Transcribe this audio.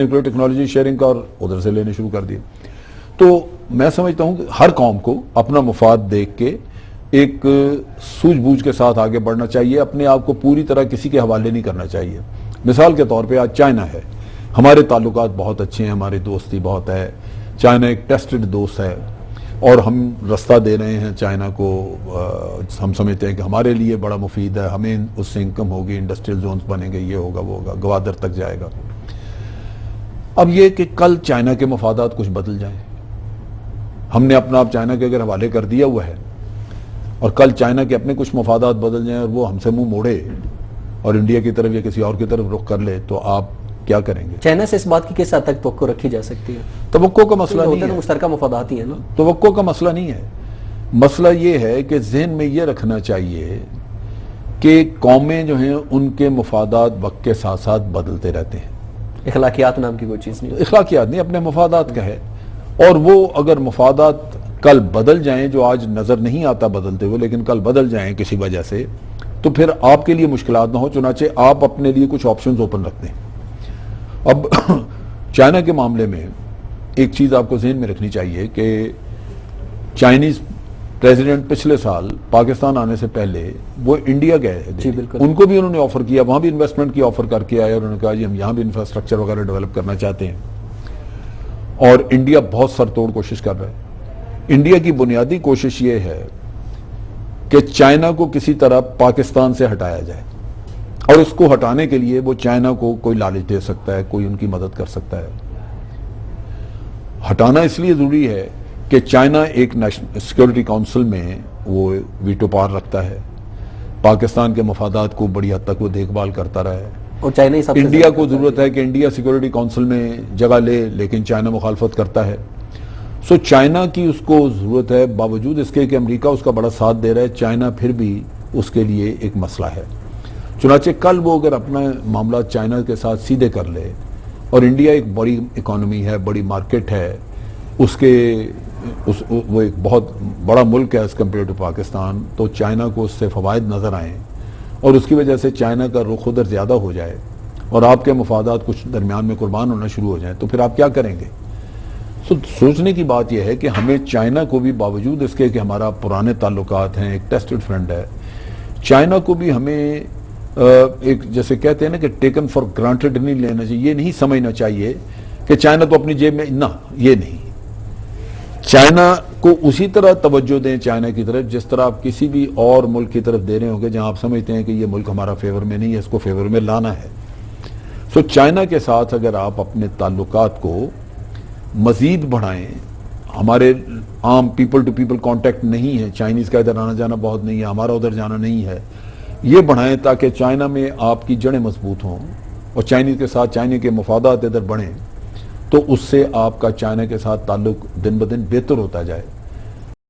Nuclear technology sharing کا اور ادھر سے لینے شروع کر دیے. تو میں سمجھتا ہوں کہ ہر قوم کو اپنا مفاد دیکھ کے ایک سوجھ بوجھ کے ساتھ آگے بڑھنا چاہیے, اپنے آپ کو پوری طرح کسی کے حوالے نہیں کرنا چاہیے. مثال کے طور پہ آج چائنا ہے, ہمارے تعلقات بہت اچھے ہیں, ہماری دوستی بہت ہے, چائنا ایک ٹیسٹڈ دوست ہے اور ہم رستہ دے رہے ہیں چائنا کو. ہم سمجھتے ہیں کہ ہمارے لیے بڑا مفید ہے, ہمیں اس سے انکم ہوگی, انڈسٹریل زونز بنیں گے, یہ ہوگا وہ ہوگا, گوادر تک جائے گا. اب یہ کہ کل چائنا کے مفادات کچھ بدل جائیں, ہم نے اپنا آپ چائنا کے اگر حوالے کر دیا ہوا ہے اور کل چائنا کے اپنے کچھ مفادات بدل جائیں اور وہ ہم سے منہ موڑے اور انڈیا کی طرف یا کسی اور کی طرف رخ کر لے تو آپ کیا کریں گے؟ چائنا سے اس بات کی کس حد تک توقع رکھی جا سکتی ہے؟ توقع کا مسئلہ نہیں ہے, مشترکہ مفادات ہی ہیں نا. توقع کا مسئلہ نہیں ہے. مسئلہ یہ ہے کہ ذہن میں یہ رکھنا چاہیے کہ قومیں جو ہیں ان کے مفادات وقت کے ساتھ ساتھ بدلتے رہتے ہیں. اخلاقیات نام کی کوئی چیز نہیں, اخلاقیات نہیں, اپنے مفادات کا ہے. اور وہ اگر مفادات کل بدل جائیں جو آج نظر نہیں آتا بدلتے ہوئے, لیکن کل بدل جائیں کسی وجہ سے, تو پھر آپ کے لیے مشکلات نہ ہو, چنانچہ آپ اپنے لیے کچھ آپشنز اوپن رکھ دیں. اب چائنا کے معاملے میں ایک چیز آپ کو ذہن میں رکھنی چاہیے کہ چائنیز پریزیڈنٹ پچھلے سال پاکستان آنے سے پہلے وہ انڈیا گئے ہیں. جی بالکل, ان کو بھی انہوں نے آفر کیا, وہاں بھی انویسٹمنٹ کی آفر کر کے آئے اور انہوں نے کہا جی ہم یہاں بھی انفراسٹرکچر وغیرہ ڈیولپ کرنا چاہتے ہیں. اور انڈیا بہت سر توڑ کوشش کر رہا ہے. انڈیا کی بنیادی کوشش یہ ہے کہ چائنا کو کسی طرح پاکستان سے ہٹایا جائے, اور اس کو ہٹانے کے لیے وہ چائنا کو کوئی لالچ دے سکتا ہے, کوئی ان کی مدد کر سکتا ہے. ہٹانا اس لیے ضروری ہے کہ چائنا ایک نیشنل سیکورٹی کونسل میں وہ ویٹو پاور رکھتا ہے, پاکستان کے مفادات کو بڑی حد تک وہ دیکھ بھال کرتا رہا ہے. اور چائنا ہی سب سے انڈیا کو ضرورت ہے کہ انڈیا سیکورٹی کونسل میں جگہ لے, لیکن چائنا مخالفت کرتا ہے. سو چائنا کی اس کو ضرورت ہے, باوجود اس کے کہ امریکہ اس کا بڑا ساتھ دے رہا ہے, چائنا پھر بھی اس کے لیے ایک مسئلہ ہے. چنانچہ کل وہ اگر اپنا معاملات چائنا کے ساتھ سیدھے کر لے, اور انڈیا ایک بڑی اکانومی ہے, بڑی مارکیٹ ہے, وہ ایک بہت بڑا ملک ہے ایز کمپیئر ٹو پاکستان, تو چائنا کو اس سے فوائد نظر آئیں اور اس کی وجہ سے چائنا کا رخ ادھر زیادہ ہو جائے اور آپ کے مفادات کچھ درمیان میں قربان ہونا شروع ہو جائیں, تو پھر آپ کیا کریں گے؟ سوچنے کی بات یہ ہے کہ ہمیں چائنا کو بھی, باوجود اس کے کہ ہمارا پرانے تعلقات ہیں, ایک ٹیسٹڈ فرینڈ ہے, چائنا کو بھی ہمیں ایک جیسے کہتے ہیں نا کہ ٹیکن فار گرانٹڈ نہیں لینا چاہیے. یہ نہیں سمجھنا چاہیے کہ چائنا تو اپنی جیب میں, نہ, یہ نہیں. چائنا کو اسی طرح توجہ دیں چائنا کی طرف جس طرح آپ کسی بھی اور ملک کی طرف دے رہے ہوں گے جہاں آپ سمجھتے ہیں کہ یہ ملک ہمارا فیور میں نہیں ہے, اس کو فیور میں لانا ہے. سو چائنا کے ساتھ اگر آپ اپنے تعلقات کو مزید بڑھائیں, ہمارے عام پیپل ٹو پیپل کانٹیکٹ نہیں ہے, چائنیز کا ادھر آنا جانا بہت نہیں ہے, ہمارا ادھر جانا نہیں ہے, یہ بڑھائیں تاکہ چائنا میں آپ کی جڑیں مضبوط ہوں اور چائنیز کے ساتھ چائنا کے مفادات ادھر بڑھیں, تو اس سے آپ کا چائنا کے ساتھ تعلق دن بدن بہتر ہوتا جائے.